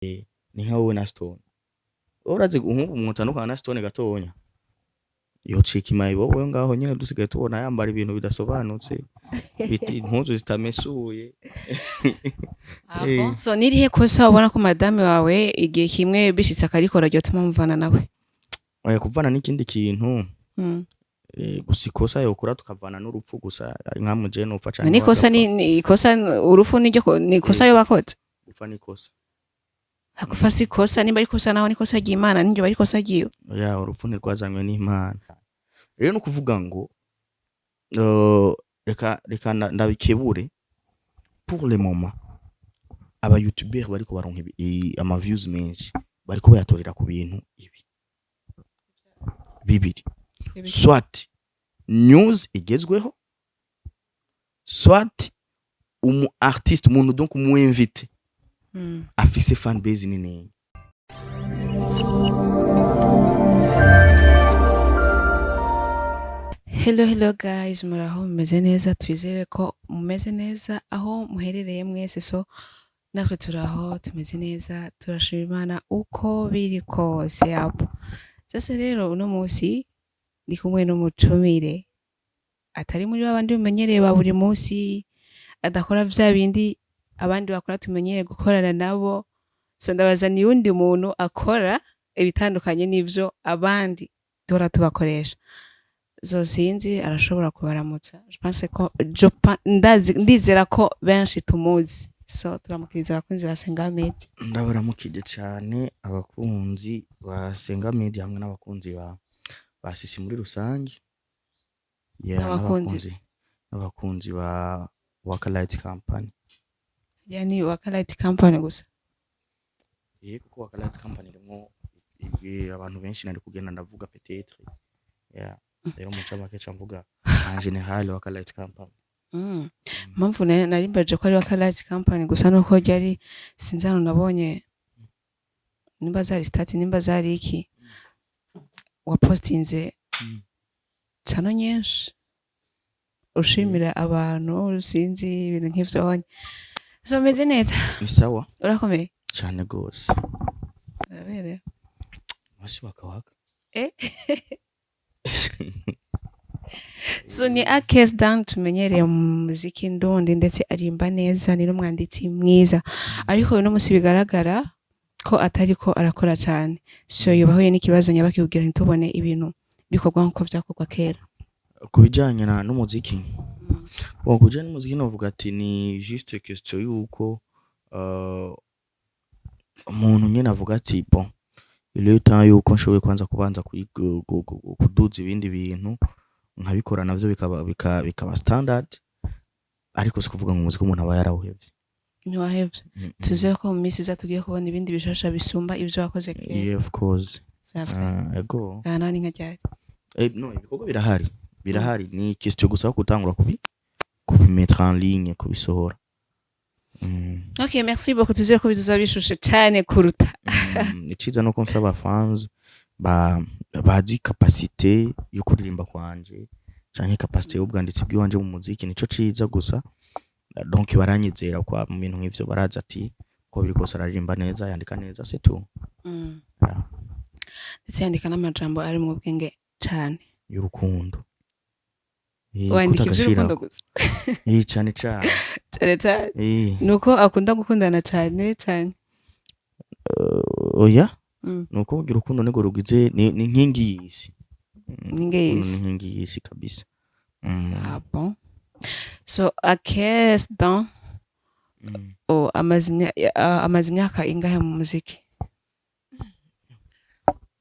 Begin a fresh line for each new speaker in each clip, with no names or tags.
ni nka wowe na Stone urazi nk'ubu mwutandukana na Stone gatonya yocika imayibo wowe ngaho nyene dusigaye tubona yambara ibintu bidasobanutse biti impuzu zitamesuye
Abo so nirihe kosa ubona ko madame wawe igihe kimwe bishitse akarikora ryo tuma muvana nawe
oya kuvana n'ikindi kintu
mm.
gusa ikosa yokora tukavana n'urupfu gusa ari nka muje no ufa cyane
ni kosa ni ikosa urufu niryo ni kosa yo bakoze
gupfa n'ikosa
akufa si kosa nimba ari kosa naho ni kosa ry'Imana ninjye bari kosa giyo
oya urupfu ntirwazanywe n'Imana rero no kuvuga ngo reka ndabikebure pour le moment aba youtubers bariko baronka ama views menshi bariko bayatorera ku bintu ibi bibiri soit news igezweho soit umu artiste umuntu donc umu invité afise fan base nini.
Hello guys, muraho mumeze neza, twizere ko mumeze neza aho muherereye mwese, so natwe turaho tumeze neza, turashima Imana uko biri kose yabo. Sasa rero uno munsi ndi kumwe n'umutumire atari muri babandi bimenyereye ba buri munsi, adakora vya bindi abandi bakora tumenyereye gukorana nabo, so ndabazaniye undi muntu akora ibitandukanye n'ivyo abandi dora tubakoresha. Zo sinzi arashobora kubaramutsa. Je pense ko ndizera ko benshi tumuzi, so turamukiriza abakunzi ba Senga Media.
Ndabaramukije cyane abakunzi ba Senga Media hamwe n'abakunzi ba Sisi muri rusange. N'abakunzi ba Wakalight Company.
Yani Wakalight Company gusa.
Kuko Wakalight Company rimwo abantu benshi nari kugenda ndavuga peut-être. Rero muca make camvuga en general Wakalight Company.
Mpamvu nari mbaje ko ari Wakalight Company gusa nuko ryari sinzano nabonye nimba zari start nimba zari iki wa postinze cano nyinshi ushimira abantu sinzi ibintu nk'ivyo honye. So meze neza.
Ni sawa?
Urakomeye?
Cyane gose.
Urabere?
Mashi wakawaka.
So ni Akes Dan tumenyereye mu muziki ndundi ndetse arimba neza, ni n'umwanditsi mwiza, ariko uno musi bigaragara ko atari ko arakora cyane, so yubahuye n'ikibazo nyabaki kugira ntitubone ibintu bikorwa nko vyakorwa kera.
Kubijanye n'umuziki kujanye n'umuziki novuga ati ni juste question yuko umuntu nyene avuga ati bon il est temps yuko nshoboye kwanza kubanza kuduza ibindi bintu nkabikora navyo bikaba standard, ariko sikuvuga ngo umuziki umuntu aba yarawuhevye.
Ntiwahevye? Tuziye ko mu misi tugiye kubona ibindi bishasha bisumba ivyo wakoze kera.
Yeah, of course. Ego.
Kana ni nkajya.
No, ibikorwa birahari ni question gusa kutangura kubimettre en ligne kubisohora.
Okay, merci beaucoup, tuziye ko bizuza bishushe cyane kuruta.
Iciza no konsaba fans bazi capacité yo kuririmba kwanje canke capacité y'ubwanditsi bw'iwanje mu muziki, nico ciza gusa. Donc baranyizera kwa mu bintu nk'ivyo, baraza ati ko biri kose aririmba neza, yandika neza, c'est tout.
Ndetse yandika n'amajambo ari mu bwenge cyane
y'urukundo.
Wandika iby'urukundo gusa?
Cyane.
Nuko akunda gukundana cyane cyane.
Oya nuko ugira urukundo nego rugize ni inkingi y'isi. Ni inkingi y'isi kabisa.
Bon. So Akes Dan amaze imyaka ingahe mu muziki?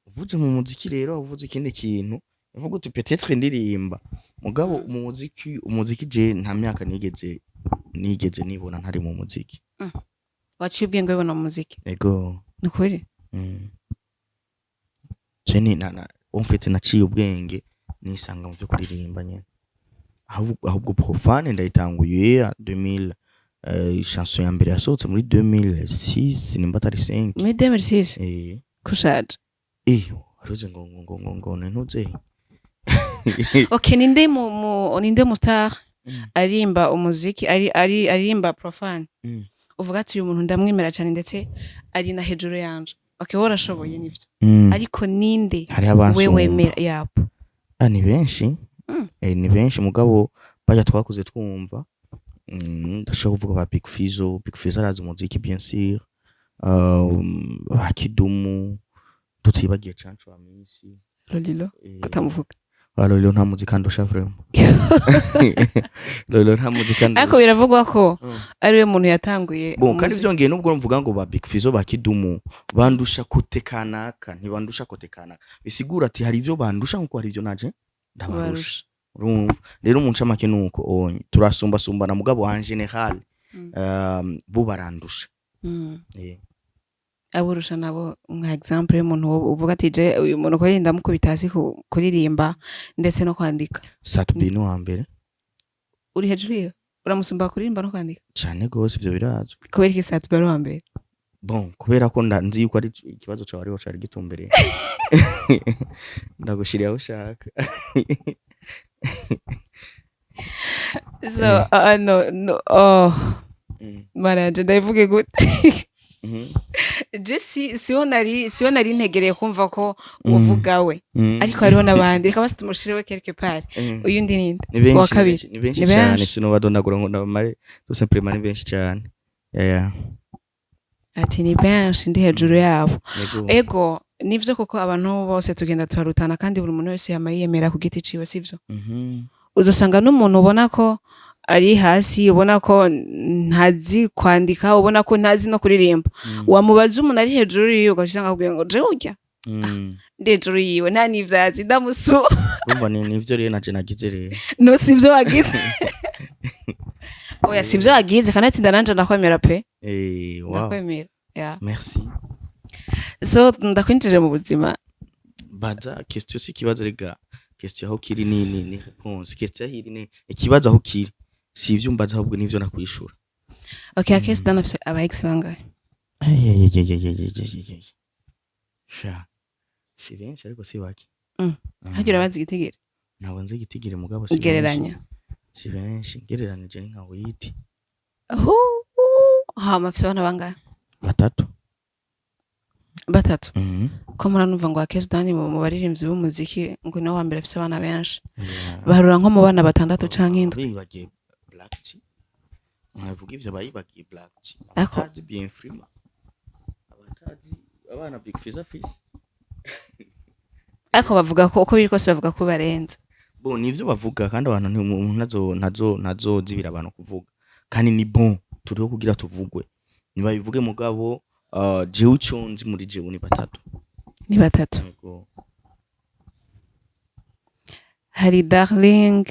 Uvuze mu muziki rero uvuze ikindi kintu uvuga uti peut-être ndirimba mugabo umuziki je nta myaka nigeze nibona ntari mu muziki.
Waciye ubwenge wibona mu muziki?
Ego.
Nukuri?
Je umfite naciye ubwenge nisanga mu byo kuririmba nyene. Ahubwo profane ndayitanguye 2000 chanson ya mbere yasohotse muri 2006 nimba atari 5.
Muri 2006? Kushaje.
Aruze ngo ntuze.
Okay, ninde mu star arimba umuziki arimba profane uvuga ati uyu muntu ndamwemera cyane ndetse ari na hejuru yanje okay warashoboye nivyo ariko ninde
hari abantu
we wemera yapo
ni benshi ni benshi mugabo bajya twakuze twumva ndashaka kuvuga ba Big Fizzo arazi umuziki bien sûr ba Kidumu tutibagiye Canco Amisi
Lolilo kutamuvuga
Lolilo nta muzika ndusha vraiment Lolilo nta muzika ndusha
ariko biravugwa ko ari we muntu yatanguye
bon kandi vyongeye nubwo mvuga ngo ba Big Fizzo ba Kidumu bandusha kotekanaka ntibandusha kotekanaka bisigura ati hari ivyo bandusha nkuko hari ivyo naje ndabarusha urumva rero umuntu make nuko turasumba sumbana mugabo en general bo barandusha
aburusha nabo nka example y'umuntu uvuga ati je uyu muntu ko yenda mukubita hasi kuririmba ndetse no kwandika
Satbi no hambere
uri hejuru yo uramusumba kuririmba no kwandika
cyane gose ivyo birazo
kubera iki Satbi ari hambere
bon kubera ko nzi yuko ari ikibazo cyawe ariho cyari gitumbereye ndagushiriye ushaka
so no manaje ndavuge gute Jesse siyo nari ntegereye kumva ko uvuga we ariko hariho nabandi reka basi tumushirewe quelque part uyu ndi ninde wa kabiri
ni benshi cyane sino badondagura ngo ndamare tout simplement ni benshi cyane
ati ni benshi ndi hejuru yabo ego nivyo koko abantu bose tugenda tuharutana kandi buri muntu wese yamayemera ku giti ciwe sivyo uzosanga n'umuntu ubona ko ari hasi ubona ko ntazi kwandika ubona ko ntazi no kuririmba wamubaza umuntu ari hejuru yiwe ugasanga akubwira ngo je urya ndi hejuru yiwe nta nivyazi ndamusu
umva nivyo rero naje nagize rero
no sivyo wagize oya sivyo wagize kandi ati ndananje ndakwemera pe
wow
ndakwemera
merci
so ndakwinjije mu buzima
baza question si kibazo rega question aho kiri ni réponse question hiri ni ikibazo aho kiri si ivyo mbaza ahubwo nivyo nakwishura
okay akese danafise aba ex bangahe
sha si benshi ariko si baki
hagira bazi gitigire
nabo nzi gitigire mugabo si
gereranya
si benshi gereranije nka witi
mafise abana bangahe batatu ko muranumva ngo akese dani mu baririmbyi b'umuziki ngo nawe wa mbere afise abana benshi baharura nko mu bana 6 canke 7
bagiye Black T mwavuga ivyo bayibagiye Black T
akazi
bien frima abatazi abana Big Fizzo afise
ako bavuga ko uko biriko se bavuga ko barenze
bon nivyo bavuga kandi abantu nazo zibira abantu kuvuga kandi ni bon turiho kugira tuvugwe niba bivuge mugabo jewe cyonzi muri jewe ni batatu
hari Darling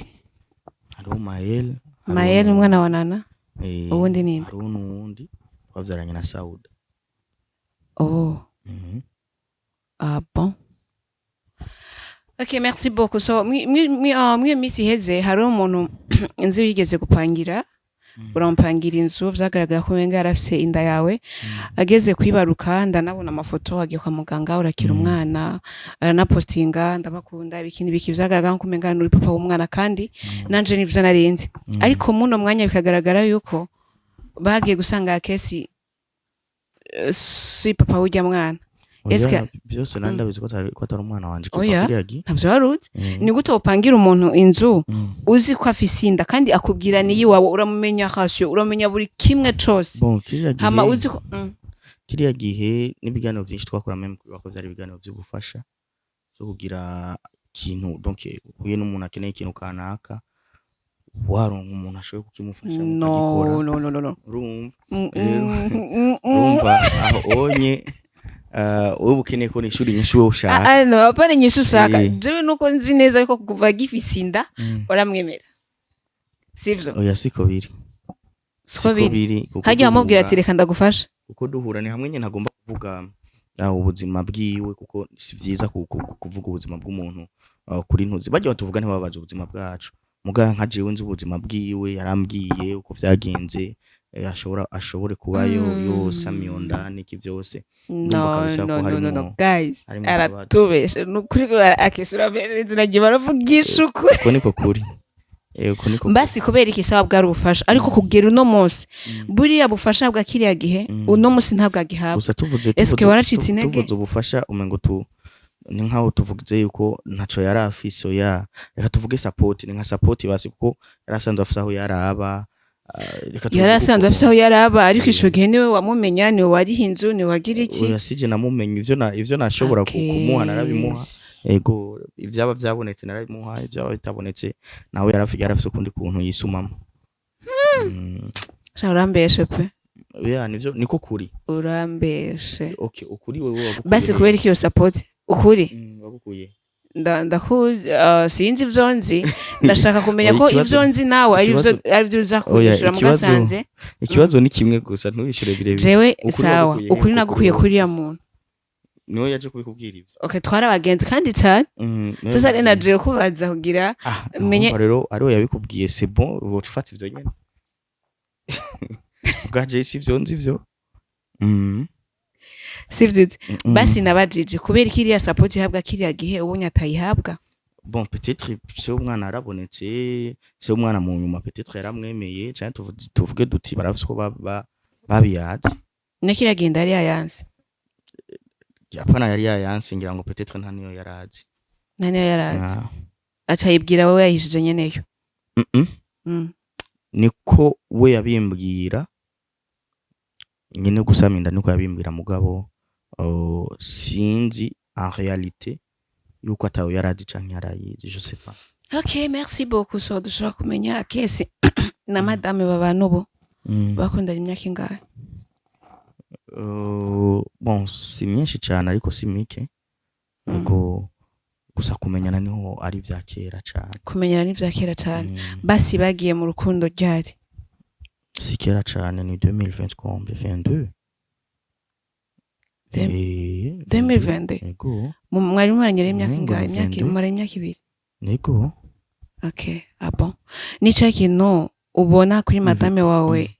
hariho
Mael umwana wa Nana ubundi ninde
hariho n'uwundi bavyaranye na Sauda
bon ok merci beaucoup so mwe misi heze hari umuntu inzu yigeze gupangira urampangira inzu vyagaragara ko wenga yarafise inda yawe ageze kwibaruka ndanabona amafoto agiye kwa muganga urakira umwana aranapostinga ndabakunda ibikindi biki vyagaragara ko menga nuri papa w'umwana kandi nanje nivyo narenze ariko muno mwanya bikagaragara yuko bagiye gusanga akesi si papa w'ujya mwana
eske byose nandabizi ko atari umwana wanje ko kiriyagi
ntabyo waruzi ni gute upangira umuntu inzu uzi ko afise inda kandi akubwira ni yiwawe uramumenya hasyo uramenya buri kimwe cose
bon kiriyagi
hama uzi ko
kiriyagihe n'ibiganiro byinshi twakora meme bakoze ari ibiganiro by'ubufasha cyo kugira kintu donc uye n'umuntu akeneye ikintu kanaka waronka umuntu ashoboye kukimufasha
gukora no
urumva aho onye wowe ukeneye ko nishuri nyinshi wowe ushaka
no apana nyinshi ushaka jewe nuko nzi neza ko kuva gifise inda uramwemera sivyo
oya siko biri
hajya amubwira ati reka ndagufasha
uko duhura ni hamwe nyine ntagomba kuvuga ubuzima bwiwe kuko si vyiza kuvuga ubuzima bw'umuntu kuri ntuzi bajya batuvuga ntibabaza ubuzima bwacu muga nka jewe nzi ubuzima bwiwe yarambwiye uko vyagenze ashobore kubayo yose amyondani iki byose
no guys aratubeshe nukuri akesura beze nagiye baravugisha uko
niko kuri Ego niko
mbasi kubera iki sawa bwari ubufasha ariko kugera uno munsi buriya bufasha bwa kiriya gihe uno munsi ntabwo agihabwa
gusa tuvuze
eske waracitse intege
tuvuze ubufasha umengo ni nkaho tuvuze yuko ntaco yari afise oya reka tuvuge support ni nka support basi kuko yarasanzwe afise aho yaraba
yarasanzwe afise aho yaraba ariko ico gihe niwe wamumenya niwe wariha inzu niwe wagira iki
oya sije namumenye ivyo nashobora kumuha narabimuha ego ivyaba vyabonetse narabimuha ivyaba bitabonetse nawe yarafise ukundi kuntu yisumamo
urambeshe pe
oya nivyo niko kuri
urambeshe
okay ukuri wewe wagukuye
basi kubera iki yo support ukuri
wagukuye
sinzi ivyo nzi ndashaka kumenya ko ivyo nzi nawe arivyo uza kwishura mu gasanze
ikibazo ni kimwe gusa ntuwishure birebire
jewe sawa ukuri nagukuye kuri ya muntu
niwe yaje kubikubwira ivyo
okay twara abagenzi kandi cyane sasa rena je kubaza kugira
menye rero ariwe yabikubwiye c'est bon wofata ivyo nyene ugaje si ivyo nzi ivyo
sivyo basi nabajije kubera kiriya support ihabwa kiriya gihe ubonye atayihabwa
bon peut-être c'est umwana arabonetse c'est umwana mu nyuma peut-être yaramwemeye cyane tuvuge duti barafise ko babiyazi
ne kiriya gihe ndari yayanse
Japana yari yayanse ngira ngo peut-être nta niyo yarazi
acayibwira wowe yahishije nyeneyo
niko we yabimbwira nyine gusaminda niko yabimbwira mugabo sinzi en réalité yuko atawe yarazi canke yarayizi je sais pas.
Okay, merci beaucoup so dushobora kumenya kesi na madame babano bo bakundana imyaka ingahe?
Bon si myinshi cyane ariko si mike ubwo gusa kumenyana niho ari vya kera cyane.
Kumenyana ni vya kera cyane basi bagiye mu rukundo ryari?
Si kera cyane ni 2020 combien 22
2022
ego
mwari mwaranyere imyaka ingahe? Imyaka ibiri
ego.
Okay, bon nico kintu ubona kuri madame wawe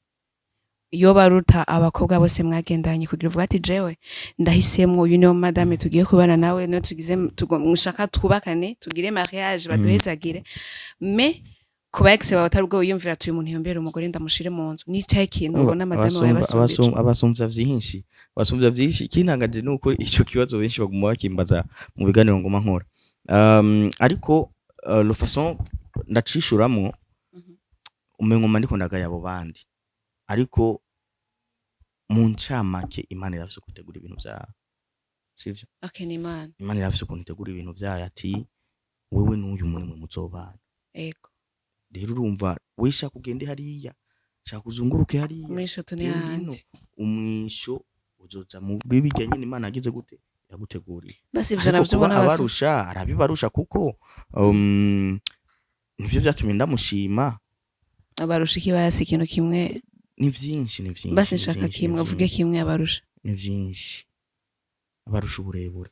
yo baruta abakobwa bose mwagendanye kugira uvuga ati jewe ndahisemwo uyu niyo madame tugiye kubana nawe no tugize mushaka twubakane tugire mariage baduhezagire me kuba ex bawe atarubwo uyumvira tuyu muntu yombera umugore ndamushire mu nzu nicaye kintu ubona madame wawe
abasumvya vyinshi kintangaje nuko ico kibazo benshi baguma bakimbaza mu biganiro ngoma nkora ariko le façon ndacishuramo umenkoma ndiko ndagaya abo bandi ariko mu ncamake Imana irafise kutegura ibintu vyawe sivyo?
Okay, ni
Imana irafise kutegura ibintu vyawe ati wewe n'uyu muntu muzobana
ego
rero urumva wisha kugende hariya shaka kuzunguruke hariya
umwisho tuni handi
umwisho uzoza mu bibijya nyine Imana agize gute yaguteguriye
basi ivyo navyo ubona
abarusha arabibarusha kuko nivyo vyatumye ndamushima
abarusha ikibasi ikintu kimwe
ni vyinshi
basi nshaka kimwe uvuge kimwe abarusha
ni vyinshi abarusha uburebure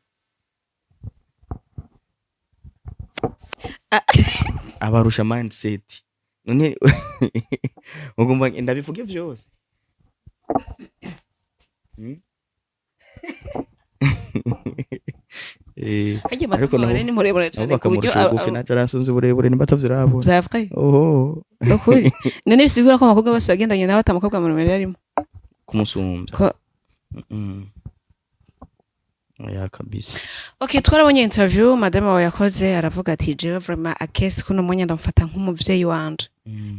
abarusha mindset none ugomba ndabivuge vyose
ariko ni murebure cyane ku buryo
abufi nacaransunze uburebure nimba tavyirabo
zavray
oho
ukuri none bisigura ko abakobwa bose bagendanye nawe atamukobwa mu numero yarimo
kumusumbya ya kabisa.
Okay, twarabonye interview madame wawe yakoze aravuga ati jewe vraiment akesi kuno mwanya ndamfata nk'umuvyeyi wanje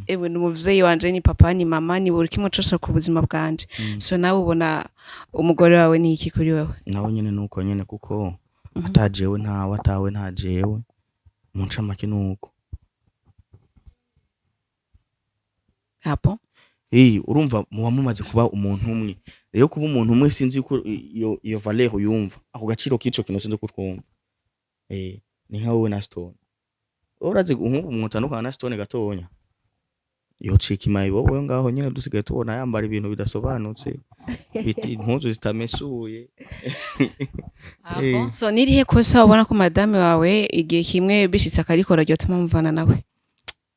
ewe n'umuvyeyi wanje ni papa ni mama ni buri kimwe cyose ku buzima bwanje so nawe ubona umugore wawe ni iki kuri wewe?
Nawe nyene nuko nyene kuko atajewe ntawe atawe ntajewe mu ncamake nuko
hapo
urumva muba mumaze kuba umuntu umwe rero kuba umuntu umwe sinzi ko iyo valeur uyumva ako gaciro kico kintu sinzi ko twumva ni nka wowe na Stone uraze nk'ubu umutandukana na Stone gatonya yo ciki mayibo wowe ngaho nyene dusigaye tubona yambara ibintu bidasobanutse biti impuzu zitamesuye
so nirihe kosa ubona ko madame wawe igihe kimwe bishitse akarikora ryo tuma muvana nawe?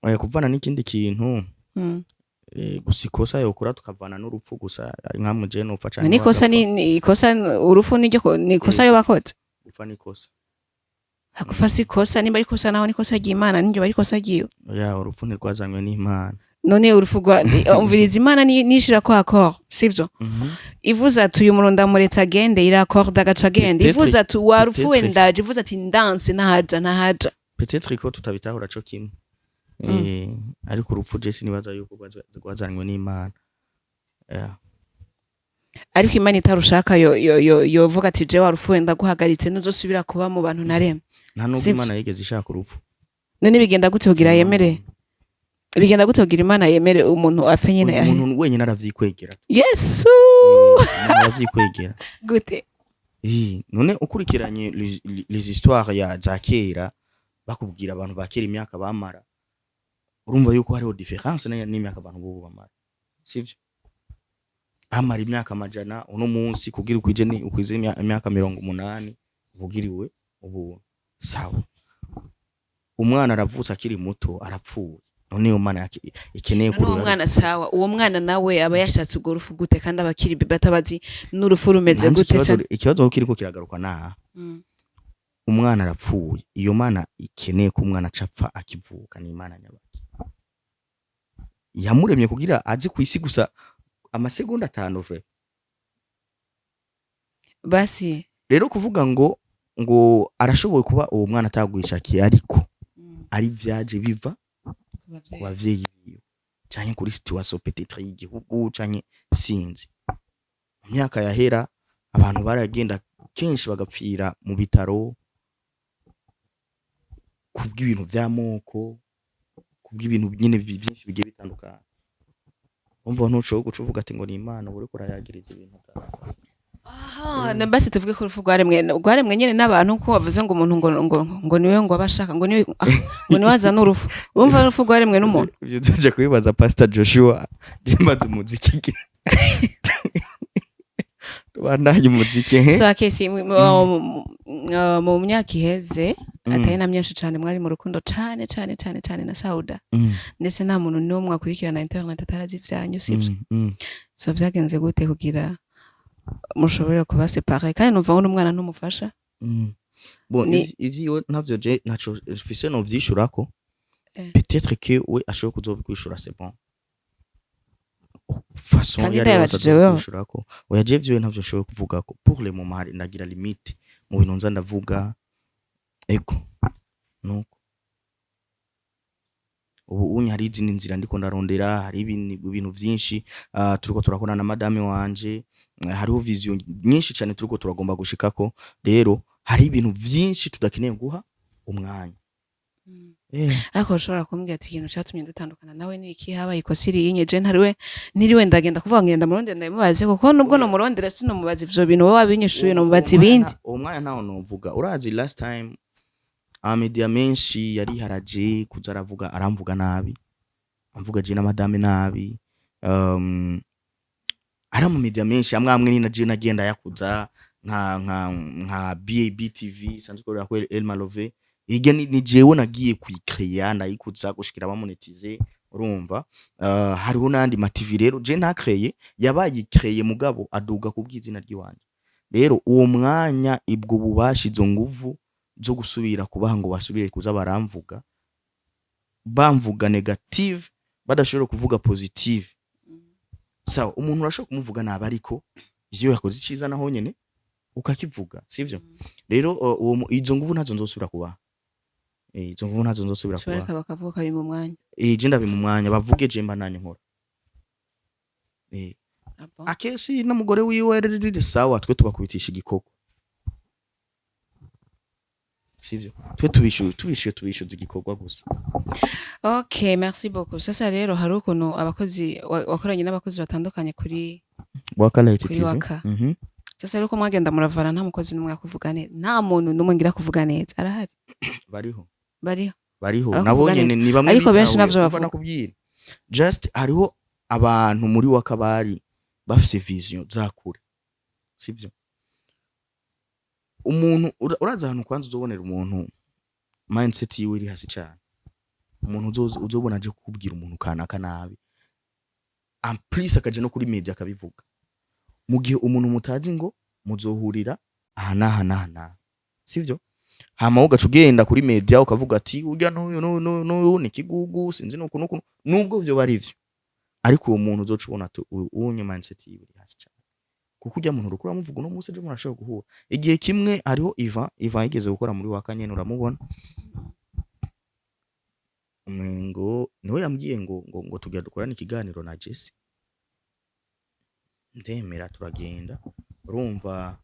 Oya kuvana n'ikindi kintu gusa ikosa yokura tukavana n'urupfu gusa ari nka muje no ufaca
ni ikosa ni ikosa urufu ni ikosa yo bakoze
ufa ni ikosa
akufa si kosa nimba ari kosa naho ni kosa ry'Imana ninjye bari kosa ryiwe
ya urupfu ntirwazanywe n'Imana.
none urupfu rwa umviriza Imana nishira ko accord sivyo ivuze ati uyu muntu ndamuretse agende ira accord agaca agenda ivuze ati warupfuwe ndaje ivuze ati ndanse ntahaja
peut-être ko tutabitahura cyo kimwe ariko urupfu je sinibaza yuko rwazanywe n'Imana.
ariko Imana itarushaka yovuga ati je warupfuwe ndaguhagaritse ntuzosubira kuba mu bantu naremye.
Nta nubwo Imana yigeze ishaka urupfu.
None bigenda gute kugira yemere? Bigenda gute kugira Imana yemere umuntu afe nyine
umuntu wenyine aravyikwegera.
Yesu
aravyikwegera.
Gute?
None ukurikiranye les histoires ya zakera bakubwira abantu bakera imyaka bamara. Urumva yuko hariho difference n'imyaka abantu bo bamara. Sivyo? Amara imyaka amajana uno munsi kugira ukwize imyaka 180 ubugiriwe ubu sawa. Umwana aravutse akiri muto arapfuye. None uwo mwana ikeneye
kuri uwo mwana sawa uwo mwana nawe aba yashatse ubwo rufu gute kandi abakiri bebe atabazi n'urufu rumeze gute cyane.
Ikibazo kiriko kiragaruka naha umwana arapfuye iyo mana ikeneye ko umwana acapfa akivuka ni Imana nyabaki yamuremye kugira aje kwisi gusa amasegonda 5 fe
basi
rero kuvuga ngo arashoboye kuba uwo mwana atagwishakiye ariko ari vyaje biva wavyeyi biyo cyane kuri situation peut-être y'igihugu cyane sinzi myaka yahera abantu baragenda kenshi bagapfira mu bitaro kubw'ibintu by'amoko kubw'ibintu nyine byinshi bigiye bitandukana. Umva ntuco gucuvuga ati ngo ni Imana buri kurayagiriza ibintu
na basi tuvuge ko urupfu rwaremwe nyene n'abantu ko bavuze ngo umuntu ngo niwe ngo abashaka ngo niwe waza n'urupfu umva urupfu rwaremwe n'umuntu
ibyo tuje kubibaza Pastor Joshua jembaza umuziki tubandanye umuziki
so akesi mu myaka iheze atari na myinshi cyane mwari mu rukundo cyane na Sauda ndetse nta muntu n'umwe akurikirana internet atarazi ivyanyu sivyo so vyagenze gute kugira mushobora kuba séparé kandi numva ngo n'umwana ntumufasha
bon ivyo ntavyo je naco fise no vyishurako peut-être que we ashobora kuzokwishura c'est bon façon yarashurako oya je vyo ntavyo ashobora kuvuga ko pour le moment hari ndagira limite mu bintu nza ndavuga ego nuko ubu unya hari izindi nzira ndiko ndarondera hari ibintu vyinshi turiko turakora na madame wanje hariho vision nyinshi cyane turiko turagomba gushikako rero hari ibintu vyinshi tudakeneye guha umwanya
ariko ushobora kumbwira ati ikintu cyatumye dutandukana nawe ni iki habaye ikosiri yinyeje ntariwe ndagenda kuvuga ngenda murondera ndamubaze kuko nubwo no murondera sino mubazi ivyo bintu wowe wabinyishuye no mubazi ibindi
uwo mwanya ntaho novuga urazi last time media menshi yari haraje kuza aramvuga nabi amvuga je na madame nabi ara mu media menshi amwe ni na je nagenda yakuza nka BAB TV sanzwe ko yakwe El Malove ige ni jewe nagiye kwicreya ndayikuza gushikira bamonetize urumva hariho nandi ma TV rero je nakreye yabaye kreye mugabo aduga kubwizina ry'iwanje rero uwo mwanya ibwo bubashizo nguvu zo gusubira kubaha ngo basubire kuza baramvuga bamvuga negative badashobora kuvuga positive sawa umuntu urashobora kumuvuga nabi ariko iyo yakoze iciza naho nyene ukakivuga sivyo rero uwo izo nguvu nazo nzosubira kubaha izo nguvu nazo nzosubira kubaha
shobora bakavuga biri mu mwanya
je ndabi mu mwanya bavuge je mba nanye nkora akesi n'umugore wiwe riri sawa twe tubakubitisha igikoko sivyo twe tubishuye igikorwa gusa.
Okay, merci beaucoup. Sasa rero hari ukuntu abakozi wakoranye n'abakozi batandukanye kuri
Waka Light TV.
Sasa rero ko mwagenda muravana nta mukozi n'umwe yakuvuga neza nta muntu n'umwe ngira kuvuga neza arahari
bariho nabo nyene ni bamwe
ariko benshi navyo
bavuga nakubwira just hariho abantu muri Wakabari bafise vision zakure sivyo umuntu uraza ahantu kwanza uzobonera umuntu mindset yiwe iri hasi cyane umuntu uzobona aje kubwira umuntu kanaka nabi amplis akaje no kuri media akabivuga mu gihe umuntu mutazi ngo muzohurira aha sivyo hama ugaca ugenda kuri media ukavuga ati urya n'uyu ni kigugu sinzi nuko nubwo vyo bari vyo, ariko uwo muntu uzoca ubona ati uwo nyuma mindset yiwe iri hasi cyane, kuko urya muntu rukura muvuga uno munsi ejo murashobora guhura. Igihe kimwe hariho Ivan yigeze gukora muri wa Kanyene, uramubona umengo niwe yambwiye ngo tugira dukorane ikiganiro na Jesse, ndemera turagenda. Urumva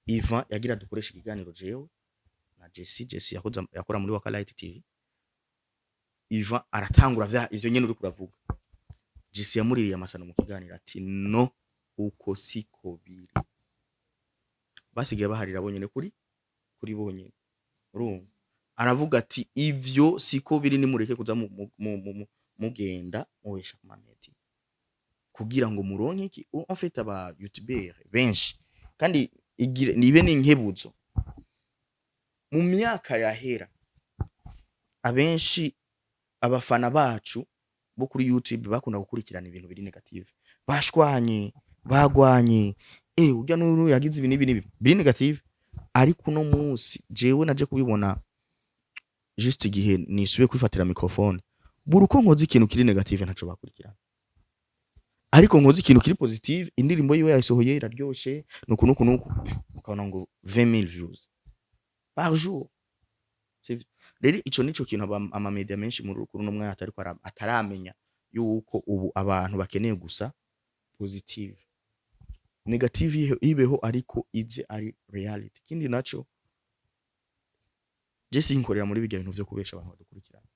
Ivan yagira dukoresha ikiganiro jewe na Jesse yakora muri Waka Light TV. Ivan aratangura vya ivyo nyene uri kuravuga, Jesse yamuririye amasano mu kiganiro ati no uko siko biri, basigaye baharira bonyene kuri bonyene. Urumva aravuga ati ivyo siko biri, nimureke kuza mugenda muwesha ku mameti kugira ngo muronke iki. En fait aba youtubeur benshi kandi nibe n'inkebuzo mu myaka yahera, abenshi abafana bacu bo kuri YouTube bakunda gukurikirana ibintu biri negative, bashwanye bagwanye, urya n'uru yagize ibintu biri negative. Ariko no munsi jewe naje kubibona just igihe nisubiye kwifatira microphone, buruko nkoze ikintu kiri negative ntaco bakurikirana, ariko nkoze ikintu kiri positive, indirimbo yiwe yasohoye iraryoshe nuko ukabona ngo 20000 views par jour. Rero ico nico kintu ama media menshi muri rukuru no mwanya ariko ataramenya yuko ubu abantu bakeneye gusa positive, negative ibeho ariko ize ari reality. Kindi naco Jesse inkorera muri bijya bintu vyo kubesha abantu badukurikirana,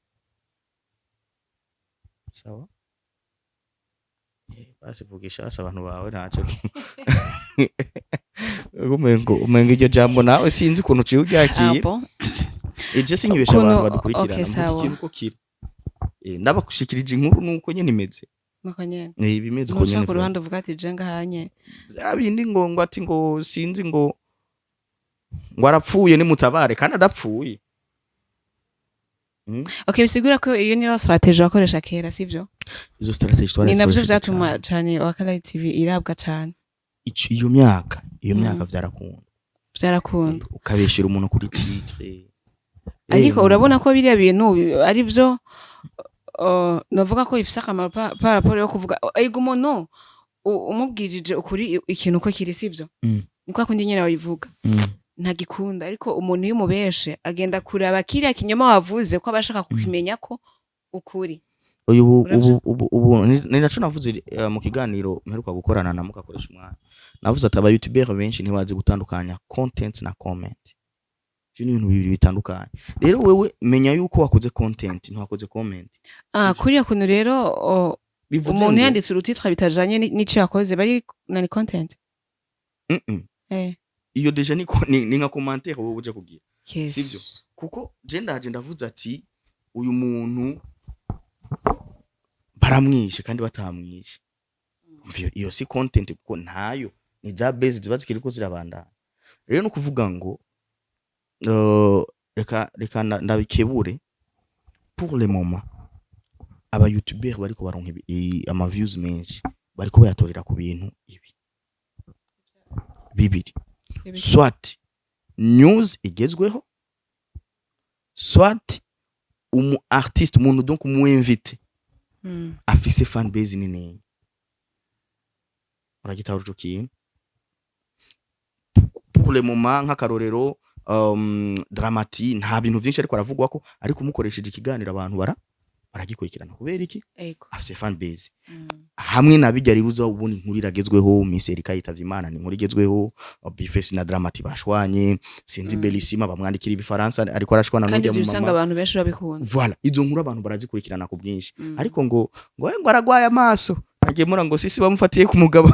sawa basi vugisha asa abantu bawe naco umengo iryo jambo nawe sinzi ukuntu ciye uryakira. Jesse nkibesha abantu badukurikirana mu kintu ko kiri ndabakushikirije inkuru nuko nyene imeze
nuko nyene
bimeze ko nyene
ku ruhande uvuga ati jenga hanye
zabindi ngo ati ngo sinzi ngo arapfuye ni mutabare kandi adapfuye.
Okay, bisigura ko iyo niyo strategy wakoresha kera sivyo?
Izo strategy twari
ni navyo vyatuma cyane Waka Light TV irabwa cyane
iyo myaka vyarakunda ukabeshira umuntu kuri titre.
Ariko urabona ko biriya bintu ari vyo novuga ko ifisa akamaro par rapport yo kuvuga ego umuntu umubwirije ukuri ikintu ko kiri sivyo, niko akundi nyene bayivuga ntagikunda. Ariko umuntu yumubeshe agenda kuraba kiriya kinyoma wavuze ko abashaka kukimenya ko ukuri.
ubu ni naco navuze mu kiganiro mperuka gukorana na mukakoresha umwana, navuze ati aba youtubeur benshi ntibazi gutandukanya content na comment, ibyo ni ibintu bibiri bitandukanye. Rero wewe menya yuko wakoze content ntiwakoze comment.
Kuriya kuntu rero umuntu yanditse urutitre bitajanye n'ico yakoze bari na ni content.
Iyo deja ni nka commentaire wowe uje kugira, sivyo? Kuko je ndavuze ati uyu muntu baramwishe kandi batamwishe, iyo si content kuko ntayo, ni za base ziba zikiriko zirabandana. Rero no kuvuga ngo reka ndabikebure pour le moment aba youtubeur bariko baronka ama views menshi bariko bayatorera ku bintu ibi bibiri, soit news igezweho, soit artiste umuntu donc invité afise fan base nini. Uragitahura ico kintu pour le moment nk'akarorero Dramati nta bintu vyinshi ariko aravugwa ko, ariko umukoresheje ikiganiro abantu baragikurikirana kubera iki afise fan base. Hamwe nabijya riruza ubuni inkuru iragezweho, Miseri kayitavye Imana ni inkuru igezweho, Bifesi na Dramati bashwanye, sinzi Bellissima bamwandikira ibifaransa ariko arashwana n'ujya mu mama, kandi
usanga abantu benshi babikunda.
Voilà, izo nkuru abantu barazikurikirana ku bwinshi. Ariko ngo aragwaye amaso agemura ngo sisi bamufatiye ku mugabo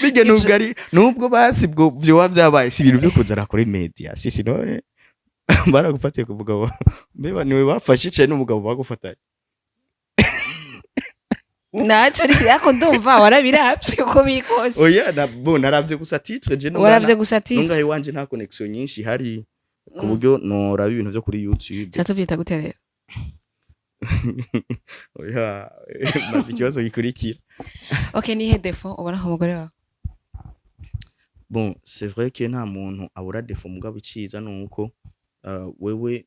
bige nubwo basi bwo byo byabaye si ibintu byo kuzara kuri media, sisi none baragufatiye ku mugabo mbeba niwe bafashe cyane n'umugabo bagufatanye
naco ariko ndumva warabiravye uko bikose.
Oya naravye gusa titre je
waravye gusa titre
nungaye wanje nta connection nyinshi hari ku buryo noraba ibintu byo kuri YouTube.
Cyatse vyita gute rero?
Oya maze ikibazo gikurikira.
Okay, ni he defo ubona ko umugore wawe
bon c'est vrai que nta muntu abura defo mugabo iciza nuko wewe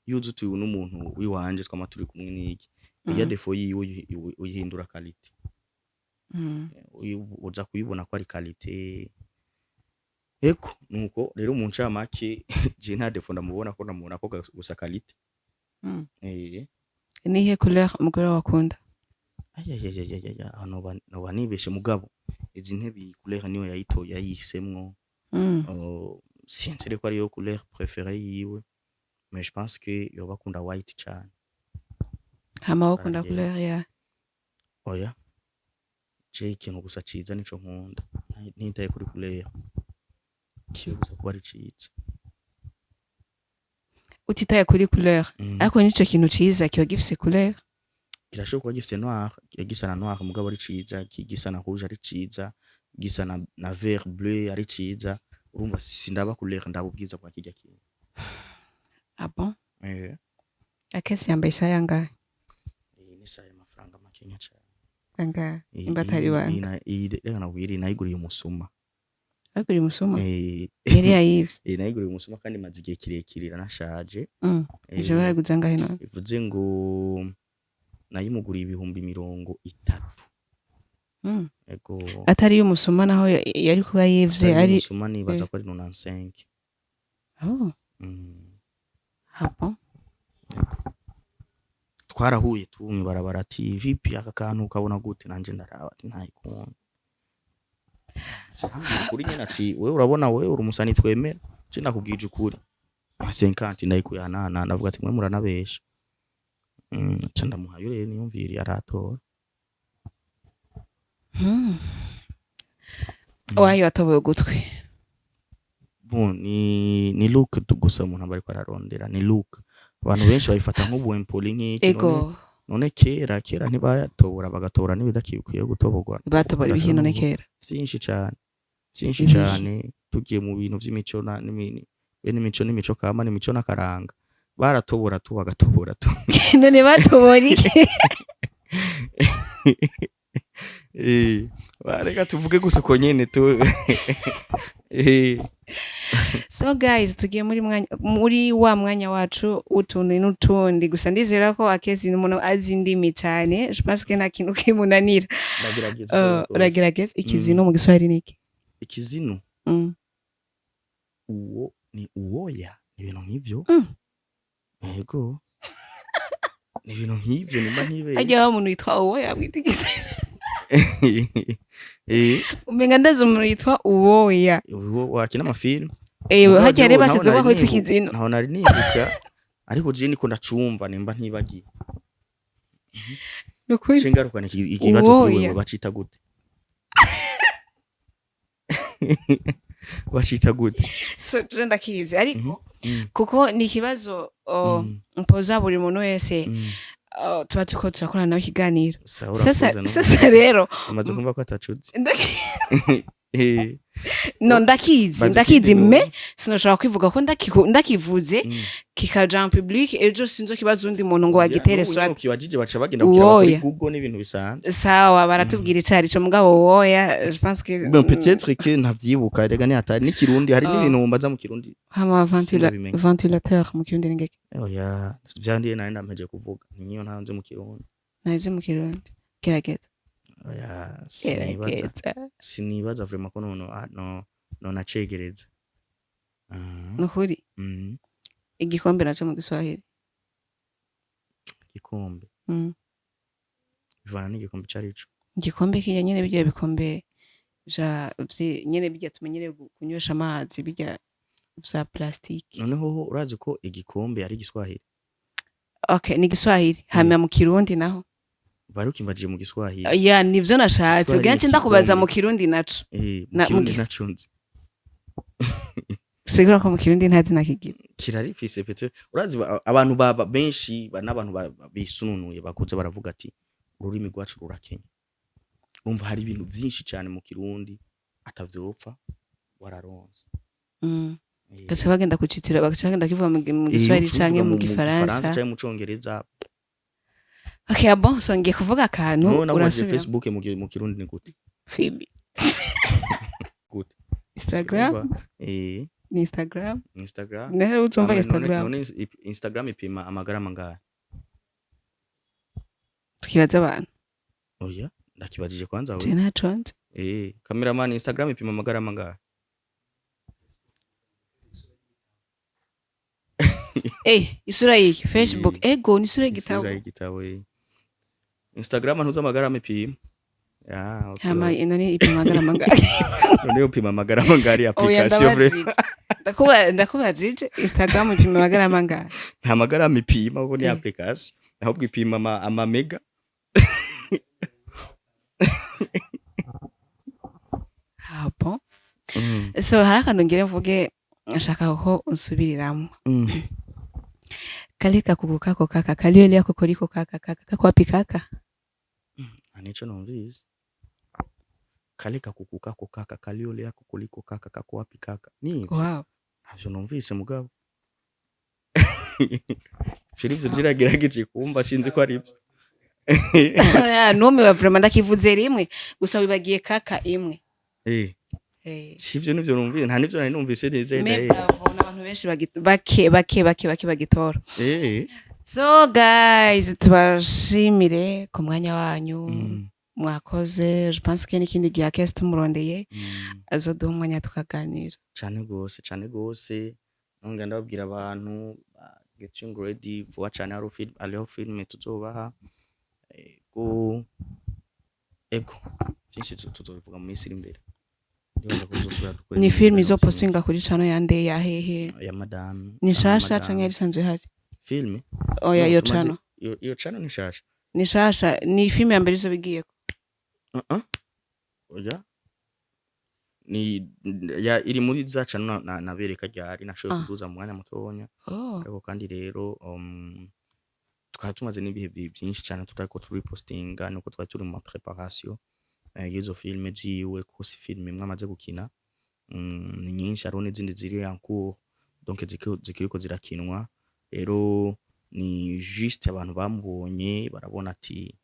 yuzi utuye n'umuntu wiwanje twama turi kumwe n'iki iya defo yiwe uyihindura quality uza kuyibona ko ari quality eko nuko rero mu ncamake je nta defo ndamubona ko namubona ko gusa quality
nihe couleur umugore wakunda
ayayayayaya no banibeshe mugabo izi ntebe couleur niyo yayitoye yayisemwo sinzi ko ariyo couleur préférée yiwe mais je pense que yoba akunda white cyane
hama wakunda couleur ya
oya je ikintu gusa ciza nico nkunda ntitaye kuri couleur kiyo gusa kuba ari ciza
utitaye kuri couleur ariko nico kintu ciza kiba gifise couleur
kirashobora kuba gifise noir gisa na noir mugabo ari ciza gisa na rouge ari ciza gisa na vert bleu ari ciza urumva sindaba couleur ndabubwiza kwa kijya kintu
ah bon akesi yambaye isaha ngahe
ni isaha y'amafaranga makenya cyane
anga imbatari banga
reka nabwire nayiguriye umusuma
aguriye umusuma yari yayivye
nayiguriye umusuma kandi maze igihe kirekire iranashaje
ejo baraguza ngahe none
bivuze ngo nayimuguriye 30,000 ego
atari umusuma naho yari kuba yivye ari
umusuma nibaza ko ari 95
hapo
twarahuye tumwe barabara ati vipi aka kantu ukabona gute nanje ndaraba ati ntayikunda kuri nyina ati wewe urabona wewe uri umusani twemera je nakubwije ukuri 50 ndayikuyana ndavuga ati mwe muranabesha cyanda muhayo rero niyumvira aratora
wayo atoboye gutwe
bon ni look tugusa umuntu abari ko ararondera ni look abantu benshi bayifata nk'ubuempoli nk'iki none kera ntibayatobora bagatora n'ibidakikwiye gutobogwa
batobora ibihino ne kera
byinshi cyane tugiye mu bintu by'imico n'imico kama n'imico nakaranga baratobora tu bagatobora tu
none batobora iki
bareka tuvuge gusa uko nyene tu
so guys tugiye muri wa mwanya wacu utuntu n'utundi gusa ndizera ko akezi umuntu azi indimi cyane je pense que nta kintu kimunanira uragerageza ikizino mu Giswahili niki
ikizino uwo ni uwoya ibintu nk'ivyo yego ni ibintu nk'ivyo nimba ntibeye
ajya umuntu yitwa uwoya bwitigise umenga ndaza umuntu yitwa uwoya
wakina amafilm
hajya reba basize ko kwitwa ikizino
naho nari nibuka ariko je niko ndacumva nimba ntibagiye
nukuri
cingaruka ni ikibazo kuri bacita gute bacita gute
so je ndakizi ariko kuko ni ikibazo mpoza buri muntu wese tuba tuko turakorana nawe ikiganiro sasa rero
amaze kumva ko atacuze
no ndakizi me sinoshobora kwivuga ko ndakivuze kikaja en public ejo sinzo kibazo undi muntu ngo wagitere swat
kibajije baca bagenda kukira kuri Google n'ibintu bisanzwe
sawa baratubwira icari cyo mugabo woya je pense que
bon peut-être que ntavyibuka rega ni atari n'ikirundi hari n'ibintu mumbaza mu kirundi
hama ventilateur mu kirundi ngeke
oya vyandiye nari ndampeje kuvuga niyo ntanze mu kirundi
naje mu kirundi gerageza
oya sinibaza vraiment ko no nacegereza
nukuri igikombe naco mu Giswahili
igikombe bivana n'igikombe carico
igikombe kijya nyene bijya bikombe nyene bijya tumenyere kunywesha amazi bijya vya plastique
noneho urazi ko igikombe ari Giswahili
okay ni Giswahili hama mu Kirundi naho
barukimbaje mu Giswahili
ya nivyo nashatse ubwo nce ndakubaza mu Kirundi naco
mu Kirundi nacunze
sigura ko mu Kirundi ntazi nakigira
kirarifise pete urazi abantu benshi n'abantu bisununuye bakuze baravuga ati ururimi rwacu rurakenya umva hari ibintu byinshi cyane mu Kirundi atavyopfa wararonze
gacha bagenda kucitira bagenda kivuga mu Giswahili canke mu Gifaransa
canke mu Congereza.
Okay, bon, so ngiye kuvuga akantu
urasubira Facebook mu Kirundi ni gute?
Fibi. Instagram ni Instagram
Instagram
naho utumva
none
Instagram
Instagram ipima amagarama ngahe
tukibaza abantu
oya ndakibajije kwanza
je
we
naconze
cameraman Instagram ipima amagarama ngahe
isura yiki Facebook ego ni isura y'igitabo
isura y'igitabo Instagram ntuzi amagarama ipima ya okay
hama nani ipima amagarama ngahe
none upima amagarama ngahe ari
oya
application vre
ndakubajije Instagram ipima amagarama ngahe
nta magarama ipima ubu ni application ahubwo ipima ama mega
bon so hari akantu ngire mvuge nshaka ko unsubiriramo kale kakuku kako kaka kalio lyako koliko kaka kako wapi kaka
anicho numvise kale kakuku kako kaka kalio lyako koliko kaka kako wapi kaka ni
wow
navyo numvise mugabo Philippe ziragerageje kumva sinzi ko ari byo
nome wa vraiment ndakivuze rimwe gusa wibagiye kaka imwe
sivyo nivyo numvise nta nivyo nari numvise neza
mais bravo n'abantu benshi bake bagitora so guys tubashimire ku mwanya wanyu mwakoze je pense que n'ikindi gihe akese tumurondeye azoduha umwanya tukaganira
cane gose nonga ndababwira abantu getting ready vuba cane hariho film tuzobaha ego byinshi tuzobivuga mu minsi iri imbere
ni film izopostinga kuri channel yande ya hehe
ya madame
ni shasha canke yarisanzwe hari
film
oya iyo channel
iyo channel
ni shasha ni film ya mbere izobigiyeko
oya ni ya iri muri za channel nabereka ryari nashoboye kuduza mu mwanya mutonya ariko kandi rero twari tumaze n'ibihe byinshi cyane tutariko turi postinga nuko twari turi mu preparation y'izo filme ziwe ko si filme imwe amaze gukina ni nyinshi hariho n'izindi ziri en cours donc zikiriko zirakinwa rero ni juste abantu bamubonye barabona ati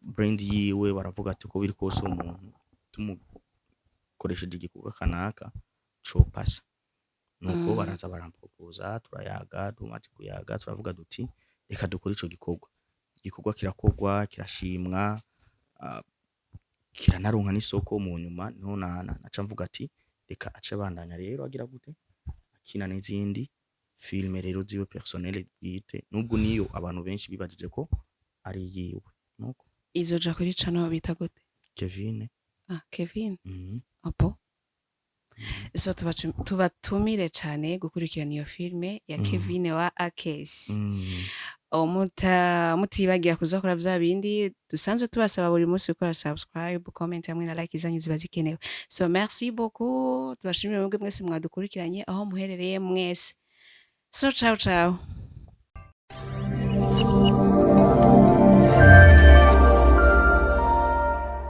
brand yiwe baravuga ati ko biri kose umuntu tumukoresheje igikorwa kanaka co pasa nuko baraza baramproposa turayaga tumaze kuyaga turavuga duti reka dukora ico gikorwa kirakorwa kirashimwa kiranaronka n'isoko mu nyuma niho naca mvuga ati reka ace bandanya rero agira gute akina n'izindi filme rero ziwe personnel bwite nubwo niyo abantu benshi bibajije ko ari yiwe nuko
izoja kuri channel bita gute
Kevin
Kevin apo so tubatumire cyane gukurikirana iyo filme ya Kevin wa Akesi mutibagira kuzakora vya bindi dusanzwe tubasaba buri munsi gukora subscribe comment hamwe na like zanyu ziba zikenewe so merci beaucoup tubashimire mwebwe mwese mwadukurikiranye aho muherereye mwese so ciao